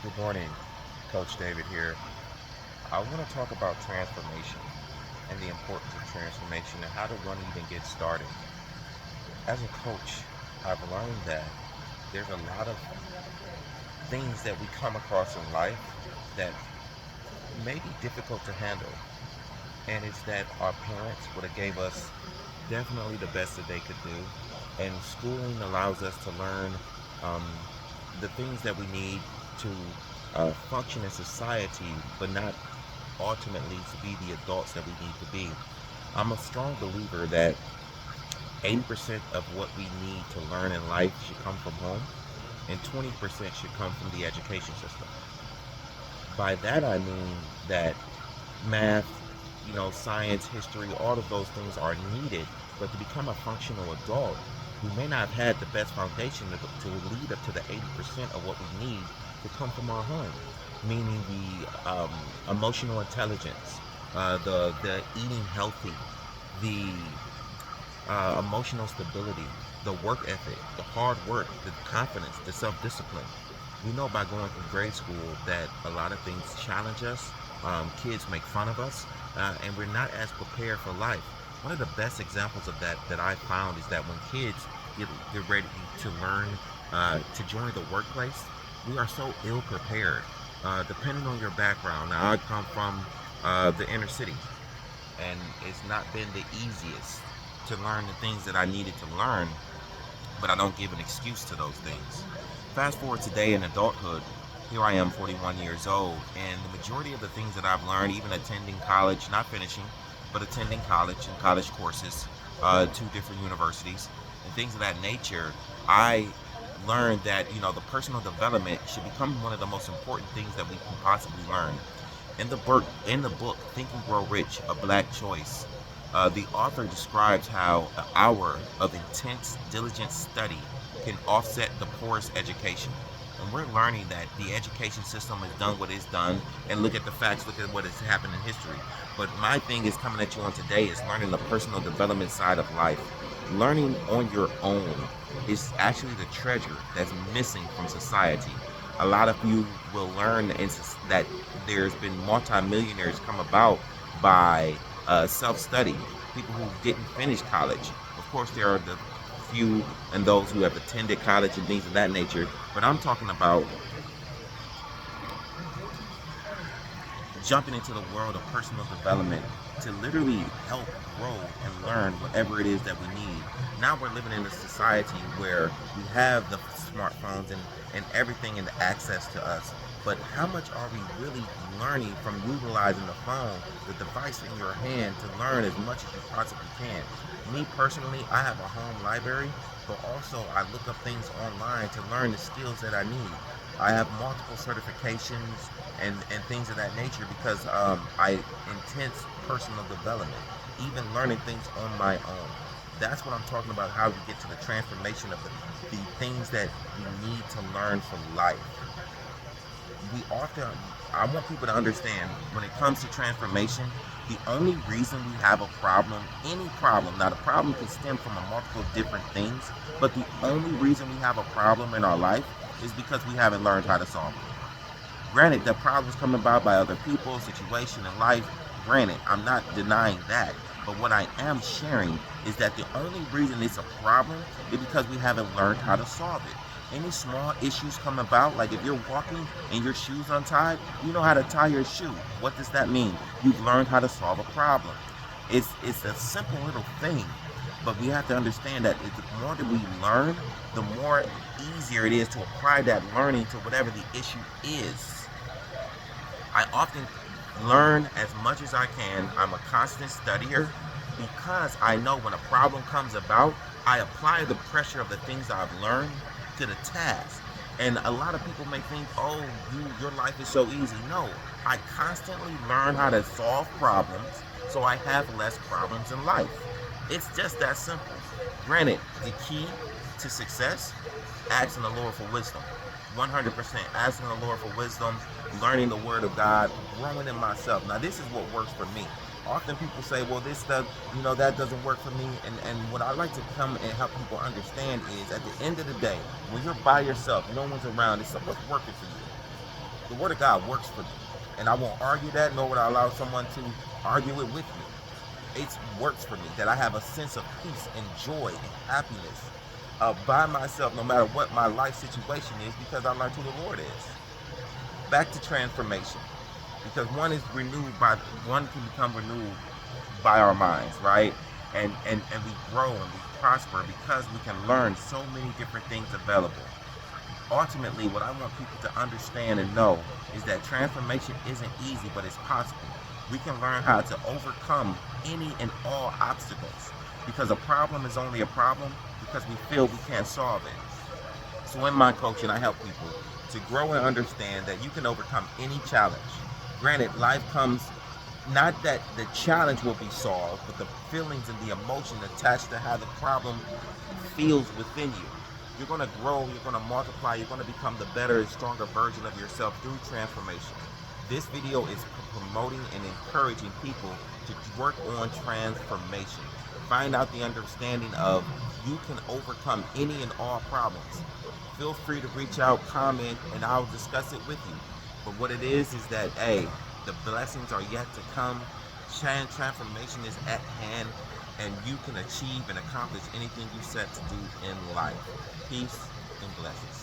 Good morning, Coach David here. I want to talk about transformation and the importance of transformation and how to one even get started. As a coach, I've learned that there's a lot of things that we come across in life that may be difficult to handle. And it's that our parents would have gave us definitely the best that they could do. And schooling allows us to learn um, the things that we need to function in society, but not ultimately to be the adults that we need to be. I'm a strong believer that 80% of what we need to learn in life should come from home, and 20% should come from the education system. By that I mean that math, science, history, all of those things are needed, but to become a functional adult, we may not have had the best foundation to lead up to the 80% of what we need to come from our home, meaning the emotional intelligence, the eating healthy, the emotional stability, the work ethic, the hard work, the confidence, the self-discipline. We know by going through grade school that a lot of things challenge us. Kids make fun of us, and we're not as prepared for life. One of the best examples of that I found is that when kids get ready to learn to join the workplace, we are so ill prepared. Depending on your background, now I come from the inner city, and it's not been the easiest to learn the things that I needed to learn, but I don't give an excuse to those things. Fast forward today in adulthood, here I am, 41 years old, and the majority of the things that I've learned, even attending college, not finishing, but attending college and college courses, two different universities, and things of that nature, I learned that the personal development should become one of the most important things that we can possibly learn. In the book Think and Grow Rich, A Black Choice, the author describes how an hour of intense, diligent study can offset the poorest education. And we're learning that the education system has done what it's done, and look at the facts, look at what has happened in history. But my thing is coming at you on today is learning the personal development side of life. Learning on your own is actually the treasure that's missing from society. A lot of you will learn that there's been multimillionaires come about by self-study, people who didn't finish college. Of course, there are the few and those who have attended college and things of that nature, but I'm talking about jumping into the world of personal development to literally help grow and learn whatever it is that we need. Now we're living in a society where we have the smartphones and everything and the access to us. But how much are we really learning from utilizing the phone, the device in your hand, to learn as much as you possibly can? Me personally, I have a home library, but also I look up things online to learn the skills that I need. I have multiple certifications and things of that nature because I intense personal development, even learning things on my own. That's what I'm talking about. How we get to the transformation of the things that we need to learn from life. We often, I want people to understand when it comes to transformation, the only reason we have a problem, any problem, now the problem can stem from a multiple different things, but the only reason we have a problem in our life is because we haven't learned how to solve it. Granted, the problems come about by other people, situation, and life. Granted, I'm not denying that. But what I am sharing is that the only reason it's a problem is because we haven't learned how to solve it. Any small issues come about, like if you're walking and your shoe's untied, you know how to tie your shoe. What does that mean? You've learned how to solve a problem. It's a simple little thing, but we have to understand that the more that we learn, the more easier it is to apply that learning to whatever the issue is. I often learn as much as I can. I'm a constant studier because I know when a problem comes about, I apply the pressure of the things I've learned to the task. And a lot of people may think, "Oh, your life is so easy." No, I constantly learn how to solve problems so I have less problems in life. It's just that simple. Granted, the key to success, asking the Lord for wisdom. 100% asking the Lord for wisdom, learning the word of God, growing in myself. Now, this is what works for me. Often people say, well, this stuff, that doesn't work for me. And what I like to come and help people understand is at the end of the day, when you're by yourself, no one's around, it's what's working for you. The Word of God works for me. And I won't argue that, nor would I allow someone to argue it with me. It works for me that I have a sense of peace and joy and happiness by myself, no matter what my life situation is, because I learned who the Lord is. Back to transformation, because one can become renewed by our minds, right? And we grow and we prosper because we can learn so many different things available. Ultimately, what I want people to understand and know is that transformation isn't easy, but it's possible. We can learn how to overcome any and all obstacles, because a problem is only a problem because we feel we can't solve it. So in my coaching, I help people to grow and understand that you can overcome any challenge. Granted, life comes, not that the challenge will be solved, but the feelings and the emotion attached to how the problem feels within you. You're going to grow, you're going to multiply, you're going to become the better and stronger version of yourself through transformation. This video is promoting and encouraging people to work on transformation. Find out the understanding of you can overcome any and all problems. Feel free to reach out, comment, and I'll discuss it with you. But what it is that, hey, the blessings are yet to come. Transformation is at hand, and you can achieve and accomplish anything you set to do in life. Peace and blessings.